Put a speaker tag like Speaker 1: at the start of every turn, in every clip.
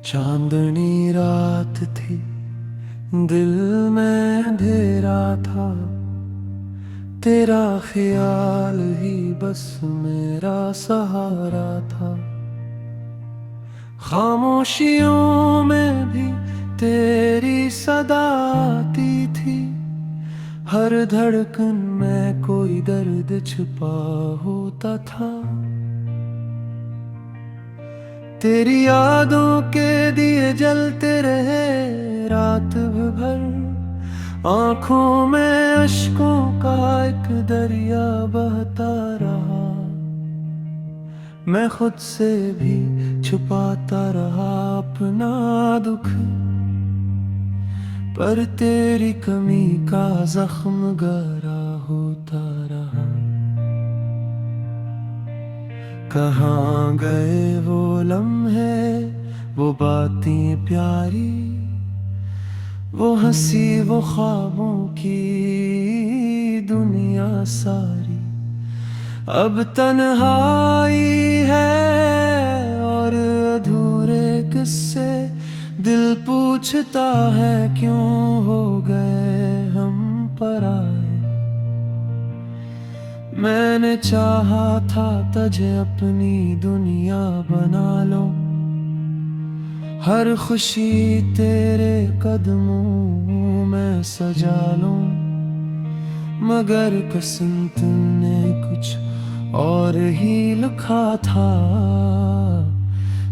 Speaker 1: चांदनी रात थी, दिल में अंधेरा था। तेरा ख्याल ही बस मेरा सहारा था। खामोशियों में भी तेरी सदा आती थी। हर धड़कन में कोई दर्द छुपा होता था। तेरी यादों के दिए जलते रहे रात भर। आंखों में अश्कों का एक दरिया बहता रहा। मैं खुद से भी छुपाता रहा अपना दुख, पर तेरी कमी का जख्म गहरा होता रहा। कहाँ गए वो लम्हे, वो बातें प्यारी, वो हंसी, वो ख्वाबों की दुनिया सारी। अब तन्हाई है और अधूरे किस्से। दिल पूछता है क्यों हो गए हम पराए। मैंने चाहा था तुझे अपनी दुनिया बना लो। हर खुशी तेरे कदमों में सजा लूं, मगर किस्मत ने कुछ और ही लिखा था।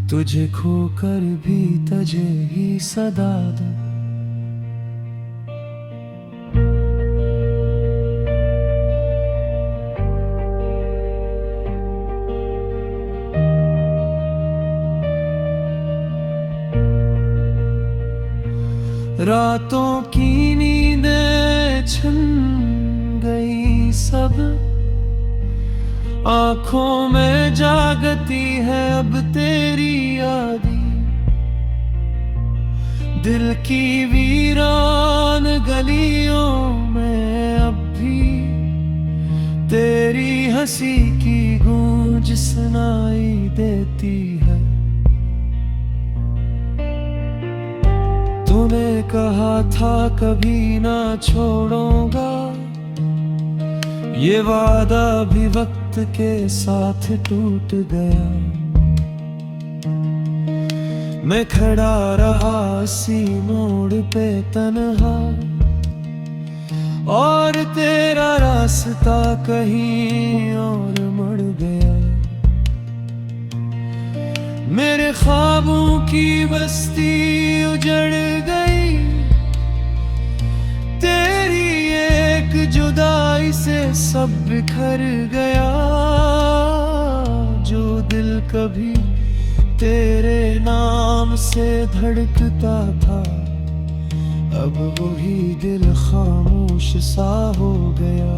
Speaker 1: तुझे खोकर भी तुझे ही सदा दूं। रातों की नींदें छिन गई सब। आंखों में जागती है अब तेरी यादी। दिल की वीरान गलियों में अब भी तेरी हंसी की गूंज सुनाई देती है। तूने कहा था कभी ना छोड़ूंगा, ये वादा भी वक्त के साथ टूट गया। मैं खड़ा रहा इसी मोड़ पे तन्हा, और तेरा रास्ता कहीं और मुड़ गया। मेरे ख्वाबों की बस्ती उजड़ गई, तेरी एक जुदाई से सब बिखर गया। जो दिल कभी तेरे नाम से धड़कता था, अब वही दिल खामोश सा हो गया।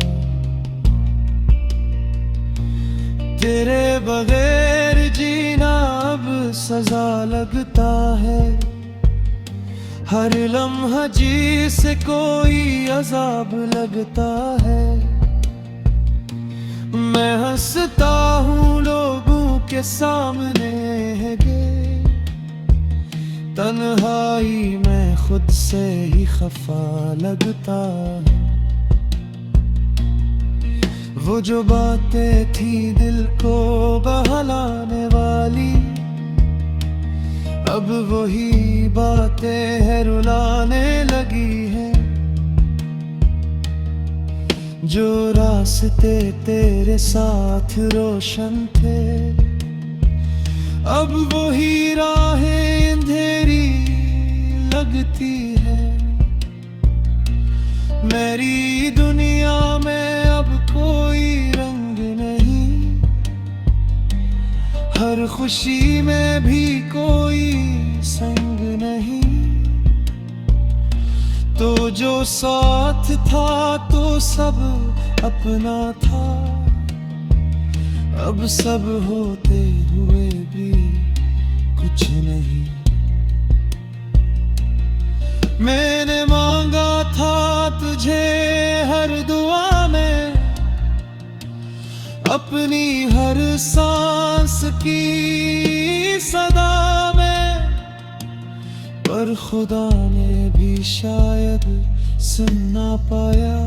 Speaker 1: तेरे बगैर जीना अब सजा लगता है। हर लम्हा जी से कोई अजाब लगता है। मैं हंसता हूँ लोगों के सामने है गे, तन्हाई में खुद से ही खफा लगता है। वो जो बातें थी दिल को बहलाने वाली, अब वही बातें है रुलाने लगी है। जो रास्ते तेरे साथ रोशन थे, अब वही राहें अंधेरी लगती है। मेरी दुनिया में अब कोई रंग नहीं, हर खुशी में भी कोई संग नहीं। तो जो साथ था तो सब अपना था, अब सब होते हुए भी कुछ नहीं। मैंने मांगा था तुझे हर दुआ में, अपनी हर सांस की सदा में। पर खुदा ने भी शायद सुन ना पाया।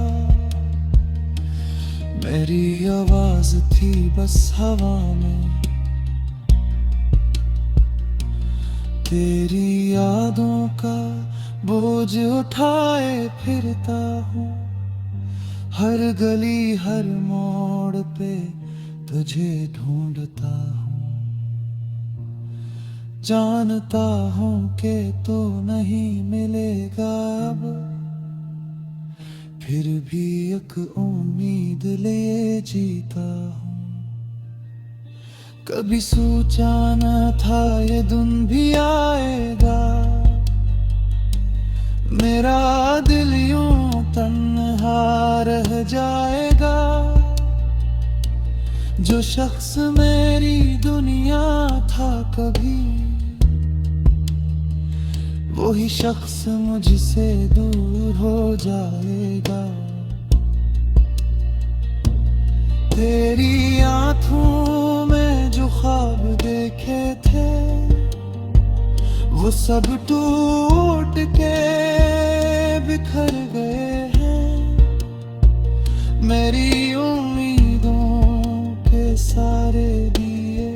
Speaker 1: मेरी आवाज थी बस हवा में, तेरी यादों का बोझ उठाए फिरता हूँ। हर गली हर मोड़ पे तुझे ढूंढता हूँ। जानता हूँ कि तू नहीं मिलेगा अब, फिर भी एक उम्मीद लिए जीता हूँ। कभी सोचा न था ये दिन भी आएगा, मेरा दिल यूं तन्हा रह जाएगा। जो शख्स मेरी दुनिया था कभी, वही शख्स मुझसे दूर हो जाएगा। तेरी आंखों में जो ख्वाब देखे थे, वो सब टूट के बिखर गए हैं। मेरी उम्मीदों के सारे दिए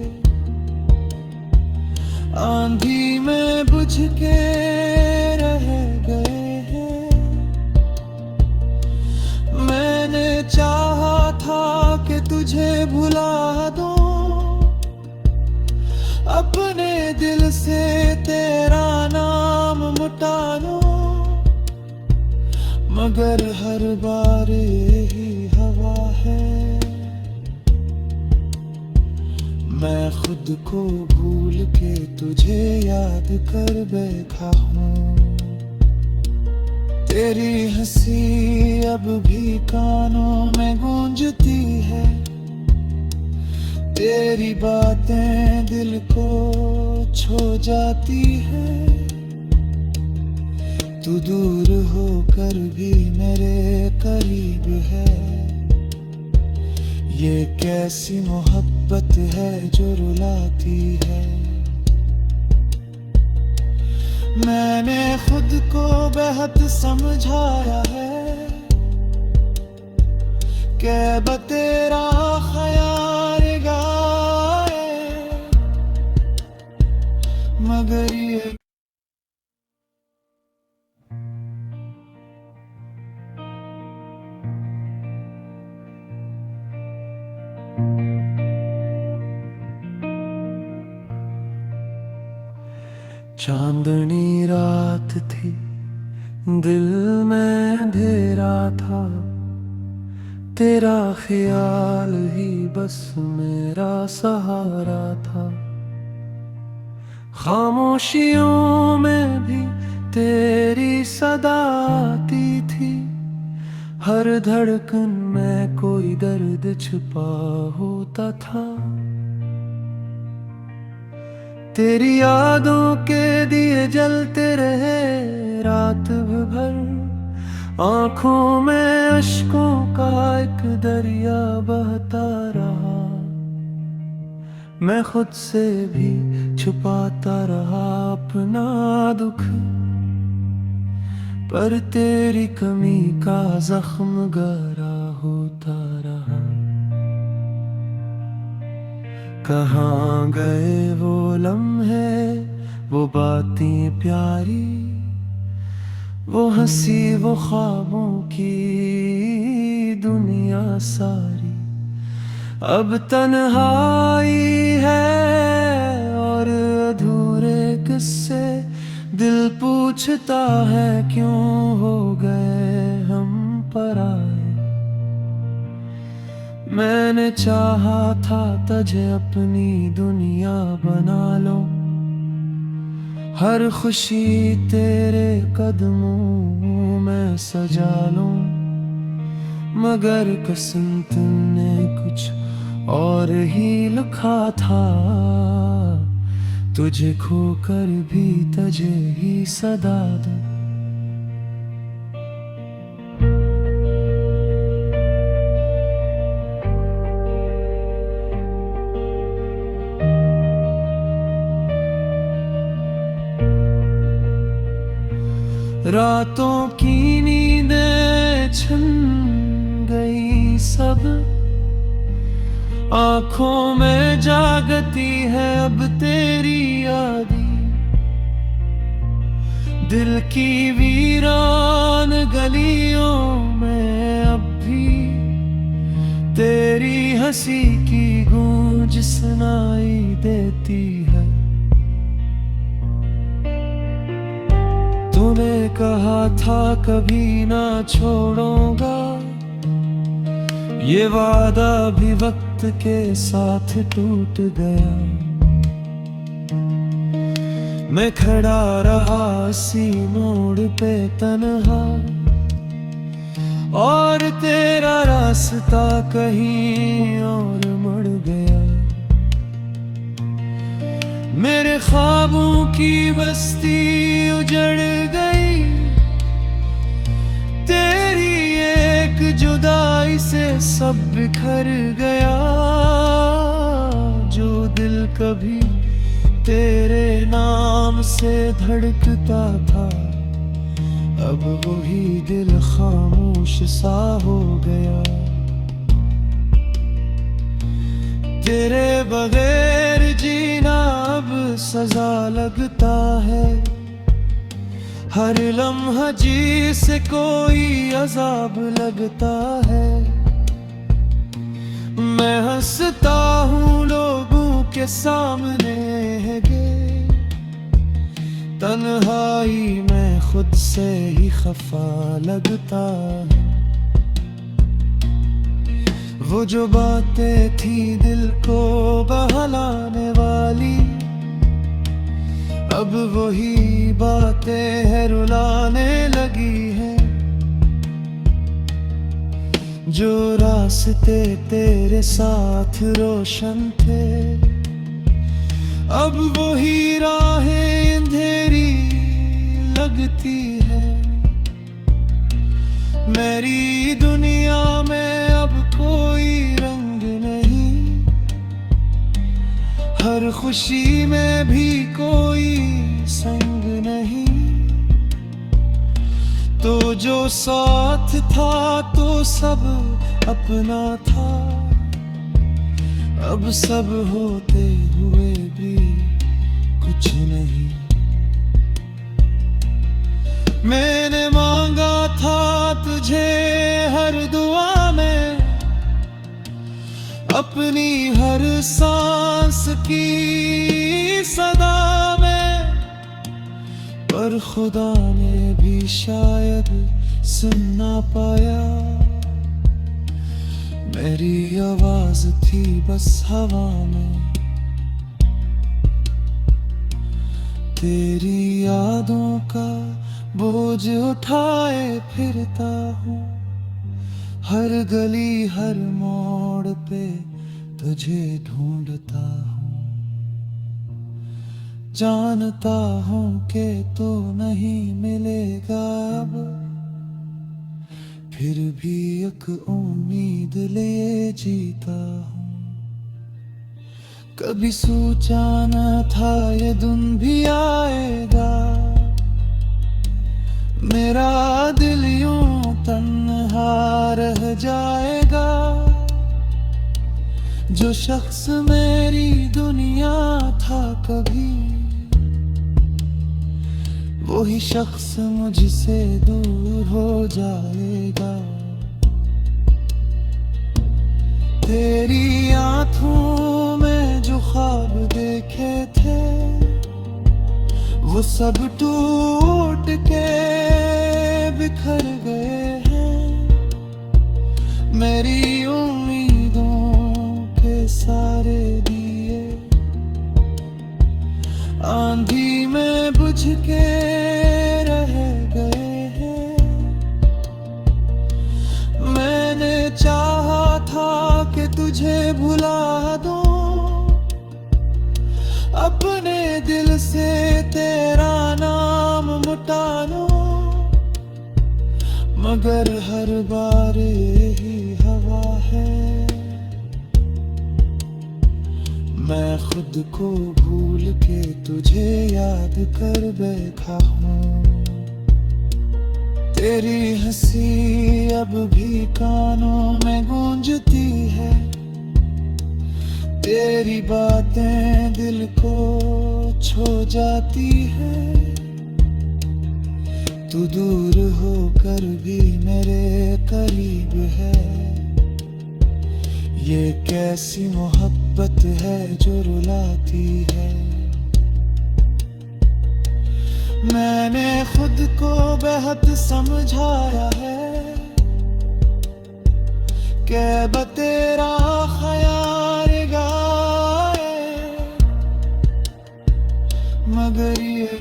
Speaker 1: आंधी में बुझ के रह गए हैं। मैंने चाहा था कि तुझे भुला दूं, अपने दिल से तेरा नाम मिटा लूं, मगर हर बार यही हवा है। मैं खुद को भूल के तुझे याद कर बैठा हूँ। तेरी हंसी अब भी कानों में गूंजती है, तेरी बातें दिल को छू जाती है। तू दूर होकर भी मेरे करीब है, ये कैसी मोहब्बत है जो रुलाती है। मैंने खुद को बेहद समझाया है कि अब तेरा ख्याल गाए, मगर ये चांदनी रात थी, दिल में अंधेरा था, तेरा ख्याल ही बस मेरा सहारा था। खामोशियों में भी तेरी सदा आती थी, हर धड़कन में कोई दर्द छुपा होता था। तेरी यादों के दिए जलते रहे रात भर, आंखों में अश्कों का एक दरिया बहता रहा। मैं खुद से भी छुपाता रहा अपना दुख, पर तेरी कमी का जख्म गहरा होता रहा। कहाँ गए वो लम्हे, वो बातें प्यारी, वो हंसी वो ख्वाबों की दुनिया सारी। अब तन्हाई है और अधूरे किस्से, दिल पूछता है क्यों हो गए हम पराए। मैंने चाहा था तुझे अपनी दुनिया बना लो, हर खुशी तेरे कदमों में सजा लूं, मगर किस्मत ने कुछ और ही लिखा था। तुझे खोकर भी तुझे ही सदा दूं। रातों की नींदें छिन गई सब, आंखों में जागती है अब तेरी यादी। दिल की वीरान गलियों में अब भी तेरी हंसी की गूंज सुनाई देती है। तूने कहा था कभी ना छोड़ूंगा, ये वादा भी वक्त के साथ टूट गया। मैं खड़ा रहा इसी मोड़ पे तन्हा, और तेरा रास्ता कहीं और मुड़ गया। मेरे ख्वाबों की बस्ती उजड़ गई, तेरी एक जुदाई से सब बिखर गया। जो दिल कभी तेरे नाम से धड़कता था, अब वही दिल खामोश सा हो गया। तेरे बगैर जीना अब सजा लगता है, हर लम्हा जी से कोई अजाब लगता है। मैं हंसता हूँ लोगों के सामने है गे, तन्हाई में खुद से ही खफा लगता है। वो जो बातें थी दिल को बहलाने वाली, अब वही बातें है रुलाने लगी है। जो रास्ते तेरे साथ रोशन थे, अब वही राहें अंधेरी लगती है। मेरी दुनिया में अब कोई रंग नहीं, हर खुशी में भी कोई संग नहीं। तो जो साथ था तो सब अपना था, अब सब होते हुए भी कुछ नहीं। मैंने मांगा था तुझे हर दुआ में, अपनी हर सांस की सदा में, पर खुदा ने भी शायद सुन ना पाया। मेरी आवाज थी बस हवा में, तेरी यादों का बोझ उठाए फिरता हूँ। हर गली हर मोड़ पे तुझे ढूंढता हूँ। जानता हूँ कि तू नहीं मिलेगा अब, फिर भी एक उम्मीद लिए जीता हूँ। कभी सोचा न था ये दिन भी आएगा, मेरा दिल यूं तन्हा रह जाएगा। जो शख्स मेरी दुनिया था कभी, वही शख्स मुझसे दूर हो जाएगा। तेरी आंखों में जो ख्वाब देखे थे, वो सब टूट के बिखर गए हैं। मेरी उम्मीदों के सारे दिए आंधी में बुझ के रह गए हैं। मैंने चाहा था कि तुझे भुला दूं, अपने दिल से तेरा नाम मिटा लूं, मगर हर बार यही हवा है। मैं खुद को भूल के तुझे याद कर बैठा हूँ। तेरी हंसी अब भी कानों में गूंजती है, तेरी बातें दिल को छू जाती है। तू दूर होकर भी मेरे करीब है, ये कैसी मोहब्बत है जो रुलाती है। मैंने खुद को बेहद समझाया है कि तेरा ख्याल गाए, मगर ये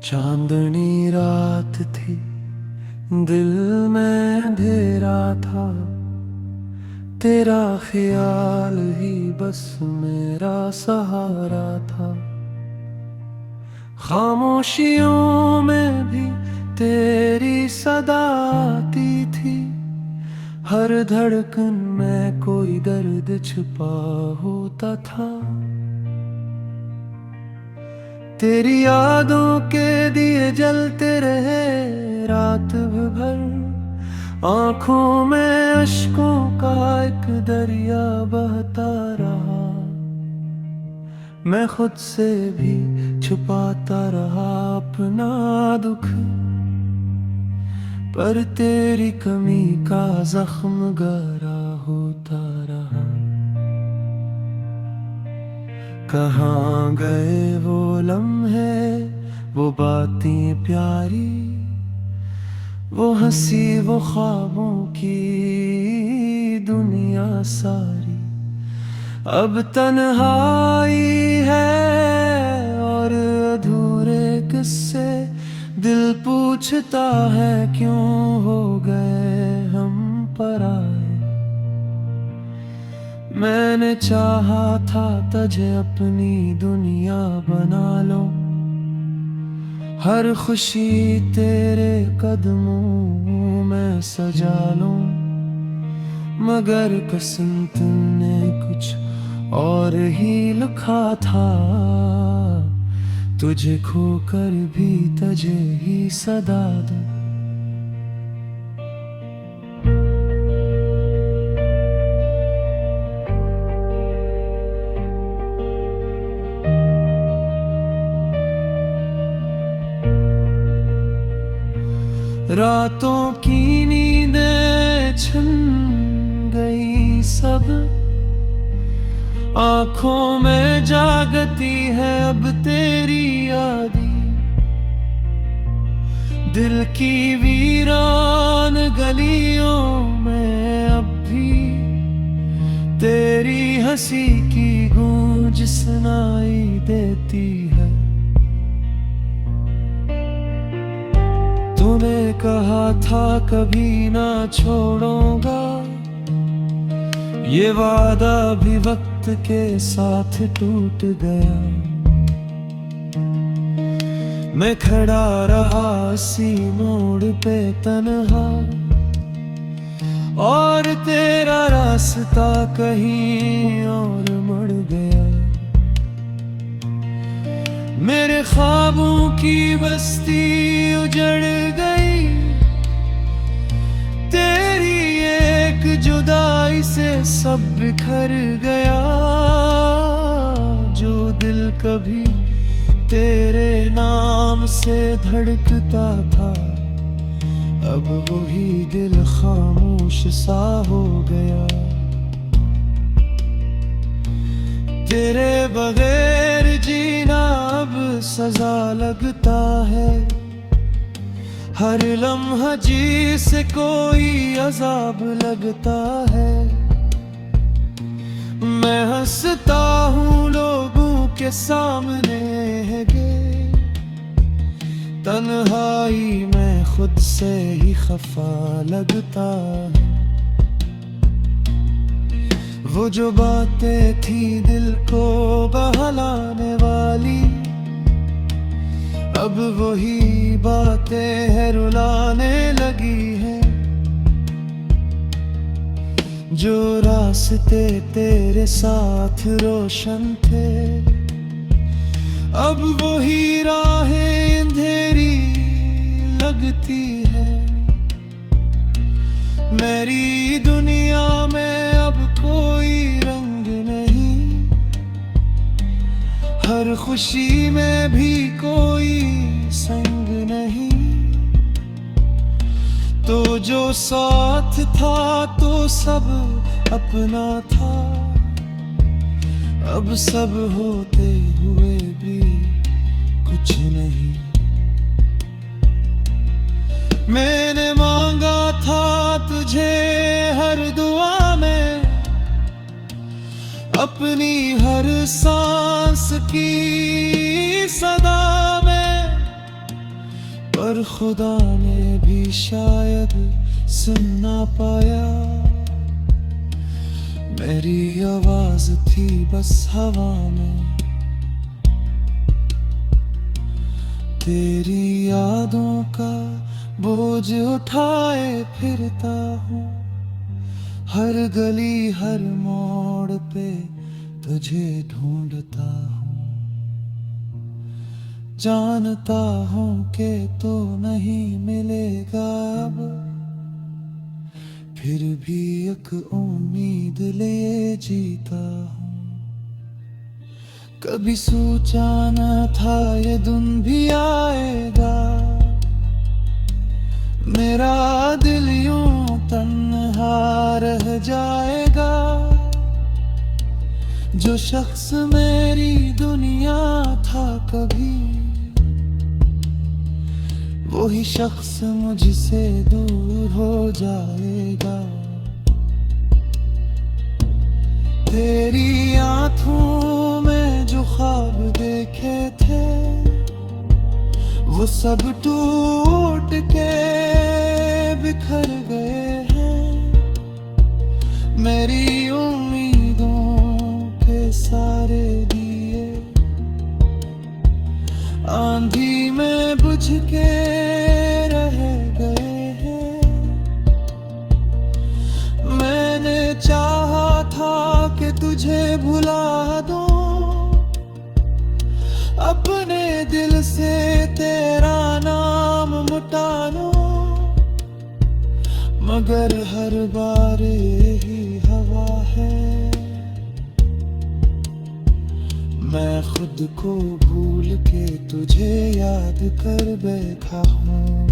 Speaker 1: चांदनी रात थी, दिल में अंधेरा था, तेरा ख्याल ही बस मेरा सहारा था। खामोशियों में भी तेरी सदा आती थी, हर धड़कन में कोई दर्द छुपा होता था। तेरी यादों के दिए जलते रहे रात भर, आंखों में अश्कों का एक दरिया बहता रहा। मैं खुद से भी छुपाता रहा अपना दुख, पर तेरी कमी का जख्म गहरा होता रहा। कहाँ गए वो लम्हे, वो बातें प्यारी, वो हंसी, वो ख्वाबों की दुनिया सारी। अब तन्हाई है और अधूरे किस्से, दिल पूछता है क्यों हो गए हम पराए। मैंने चाहा था तुझे अपनी दुनिया बना लो, हर खुशी तेरे कदमों में सजा लूं, मगर कसम तुमने कुछ और ही लिखा था। तुझे खोकर भी तुझे ही सदा दूं। रातों की नींदें छिन गई सब, आंखों में जागती है अब तेरी यादी। दिल की वीरान गलियों में अब भी तेरी हंसी की गूंज सुनाई देती है। तूने कहा था कभी ना छोड़ूंगा, ये वादा भी वक्त के साथ टूट गया। मैं खड़ा रहा इसी मोड़ पे तन्हा, और तेरा रास्ता कहीं और मुड़ गया। मेरे ख्वाबों की बस्ती उजड़ गई, तेरी एक जुदाई से सब बिखर गया। जो दिल कभी तेरे नाम से धड़कता था, अब वही दिल खामोश सा हो गया। तेरे बगैर जीना अब सजा लगता है, हर लम्हा जी से कोई अजाब लगता है। मैं हंसता हूँ लोगों के सामने है गे, तन्हाई में खुद से ही खफा लगता है। वो जो बातें थी दिल को बहलाने वाली, अब वही बातें है रुलाने लगी है। जो रास्ते तेरे साथ रोशन थे, अब वही राहें अंधेरी लगती है। मेरी दुनिया में अब कोई रंग नहीं, हर खुशी में भी कोई संग नहीं। तो जो साथ था तो सब अपना था, अब सब होते हुए भी कुछ नहीं। मैंने मांगा था तुझे हर दुआ में, अपनी हर सांस की सदा में, पर खुदा ने भी शायद सुन ना पाया। मेरी आवाज थी बस हवा में, तेरी यादों का बोझ उठाए फिरता हूँ। हर गली हर मोड़ पे तुझे ढूंढता हूँ। जानता हूँ कि तो नहीं मिलेगा अब, फिर भी एक उम्मीद लिए जीता हूँ। कभी सोचा न था ये दिन भी आएगा, मेरा दिल यूं तन्हा रह जाएगा। जो शख्स मेरी दुनिया था कभी, वही शख्स मुझसे दूर हो जाएगा। तेरी आंखों में जो ख्वाब देखे थे, वो सब टूट के बिखर गए हैं। मेरी उम्मीदों के सारे दिए आंधी में बुझ के रह गए हैं। मैंने चाहा था कि तुझे भुला दूं, अपने दिल से तेरा नाम मिटा लूं, मगर हर बार यही हवा है। मैं खुद को भूल के तुझे याद कर बैठा हूँ।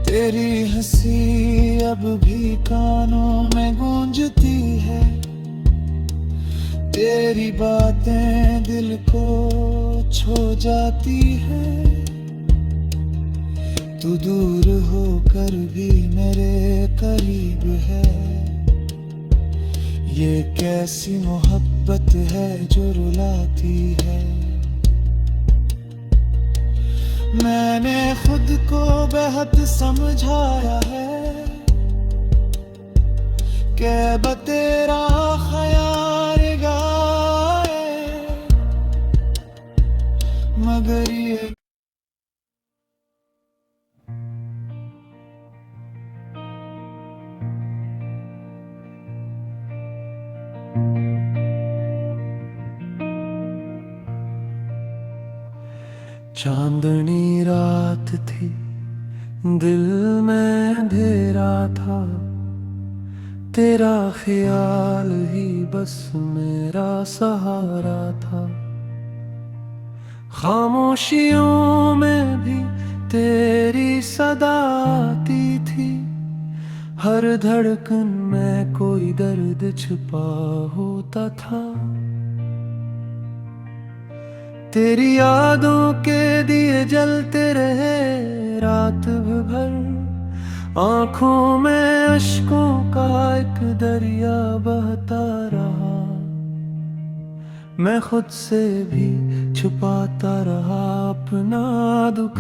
Speaker 1: तेरी हंसी अब भी कानों में गूंजती है, तेरी बातें दिल को छू जाती है। तू दूर होकर भी मेरे करीब है, ये कैसी मोहब्बत है जो रुलाती है। मैंने खुद को बेहद समझाया है कि तेरा ख्याल गाए, मगर ये चांदनी रात थी, दिल में अंधेरा था, तेरा ख्याल ही बस मेरा सहारा था। खामोशियों में भी तेरी सदा आती थी, हर धड़कन में कोई दर्द छुपा होता था। तेरी यादों के दिए जलते रहे रात भर, आंखों में अश्कों का एक दरिया बहता रहा। मैं खुद से भी छुपाता रहा अपना दुख,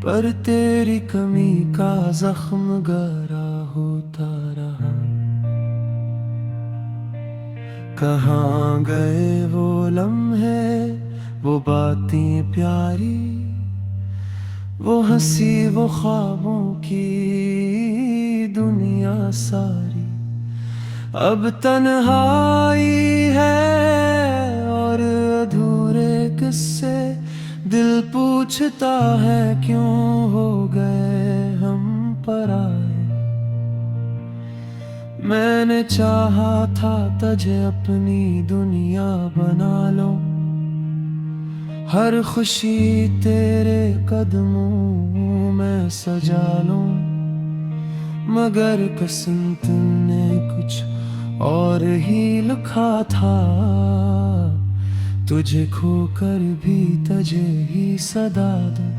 Speaker 1: पर तेरी कमी का जख्म गहरा होता रहा। कहाँ गए वो लम्हे, वो बातें प्यारी, वो हंसी वो ख्वाबों की दुनिया सारी अब तन्हाई है और अधूरे किस्से। दिल पूछता है क्यों हो गए हम पराए। मैंने चाहा था तुझे अपनी दुनिया बना लो, हर खुशी तेरे कदमों में सजा लूं। मगर किस्मत ने कुछ और ही लिखा था, तुझे खोकर भी तुझे ही सदा दूं।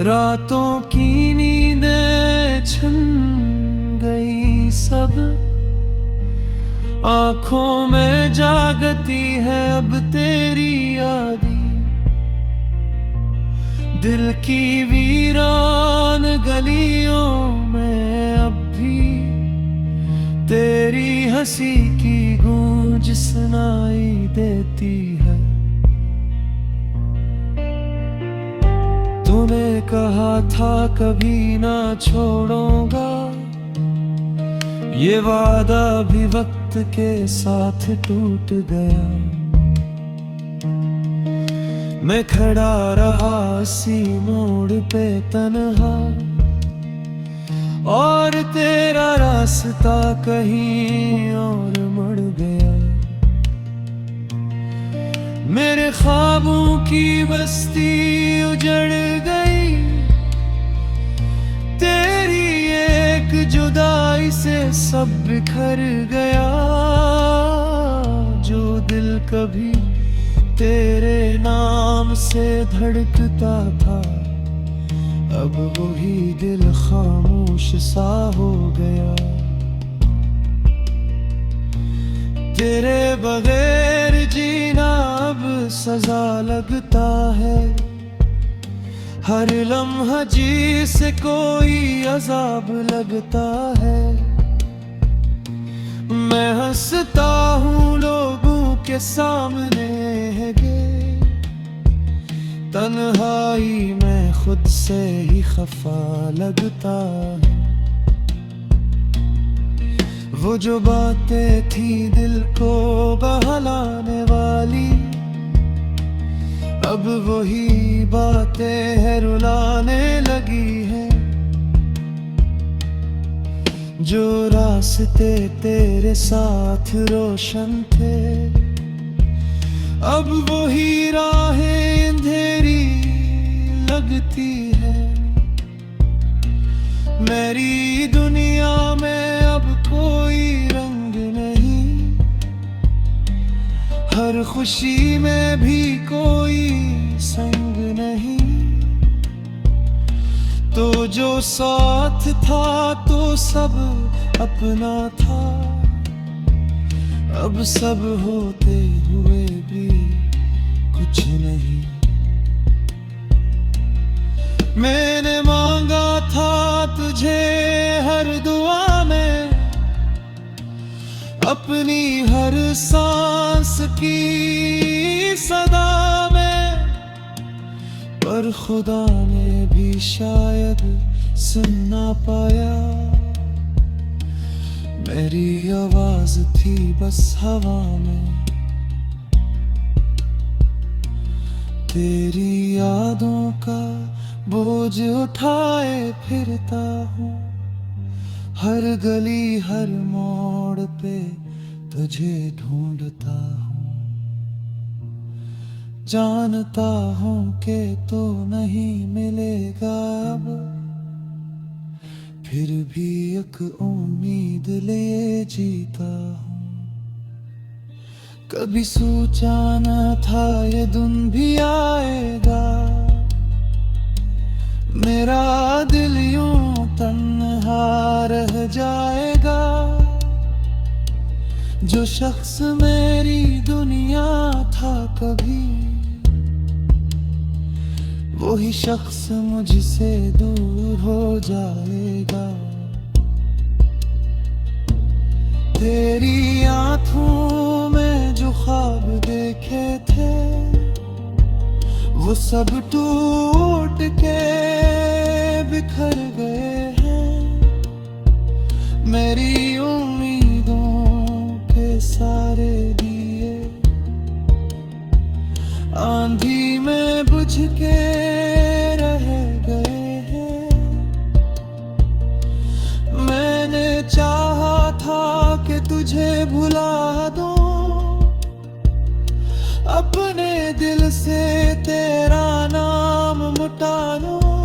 Speaker 1: रातों की नींदें छिन गई सब, आंखों में जागती है अब तेरी यादी। दिल की वीरान गलियों में अब भी तेरी हंसी की गूंज सुनाई देती है। तूने कहा था कभी ना छोड़ूंगा, ये वादा भी वक्त के साथ टूट गया। मैं खड़ा रहा इसी मोड़ पे तन्हा, और तेरा रास्ता कहीं और मुड़ गया। मेरे ख्वाबों की बस्ती उजड़ गई, तेरी एक जुदाई से सब बिखर गया। जो दिल कभी तेरे नाम से धड़कता था, अब वही दिल खामोश सा हो गया। तेरे बगैर जीना अब सजा लगता है, हर लम्हा जी से कोई अजाब लगता है। मैं हंसता हूँ लोगों के सामने है गे, तन्हाई में खुद से ही खफा लगता है। वो जो बातें थी दिल को बहलाने वाली, अब वही बातें है रुलाने लगी है। जो रास्ते तेरे साथ रोशन थे, अब वही राहें अंधेरी लगती है। मेरी दुनिया में अब कोई रंग नहीं, हर खुशी में भी कोई संग नहीं। तो जो साथ था तो सब अपना था, अब सब होते हुए भी कुछ नहीं। मैंने मांगा था तुझे हर दुआ में, अपनी हर सांस की सदा में, पर खुदा ने भी शायद सुन ना पाया। मेरी आवाज थी बस हवा में, तेरी यादों का बोझ उठाए फिरता हूँ। हर गली हर मोड़ पे तुझे ढूंढता हूँ। जानता हूँ कि तो नहीं मिलेगा अब, फिर भी एक उम्मीद लिए जीता हूँ। कभी सोचा न था ये दिन भी आएगा, मेरा दिल यूं तन्हा रह जाएगा। जो शख्स मेरी दुनिया था कभी, वही शख्स मुझसे दूर हो जाएगा। तेरी आंखों में जो ख्वाब देखे थे वो सब टूट के बिखर गए हैं। मेरी उम्मीदों के सारे दिए आंधी में बुझ के रह गए हैं। मैंने चाहा था कि तुझे भुला दूं, अपने दिल से तेरा नाम मिटा लूं,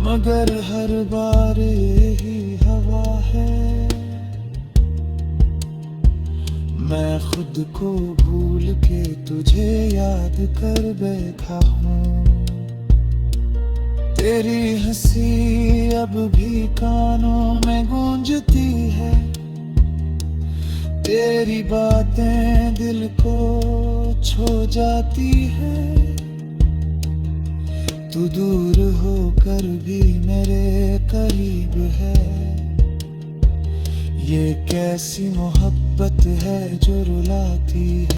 Speaker 1: मगर हर बार यही हवा है। मैं खुद को भूल के तुझे याद कर बैठा हूँ। तेरी हंसी अब भी कानों में गूंजती है, तेरी बातें दिल को छू जाती है। तू दूर होकर भी मेरे करीब है, ये कैसी मोहब्बत है जो रुलाती है।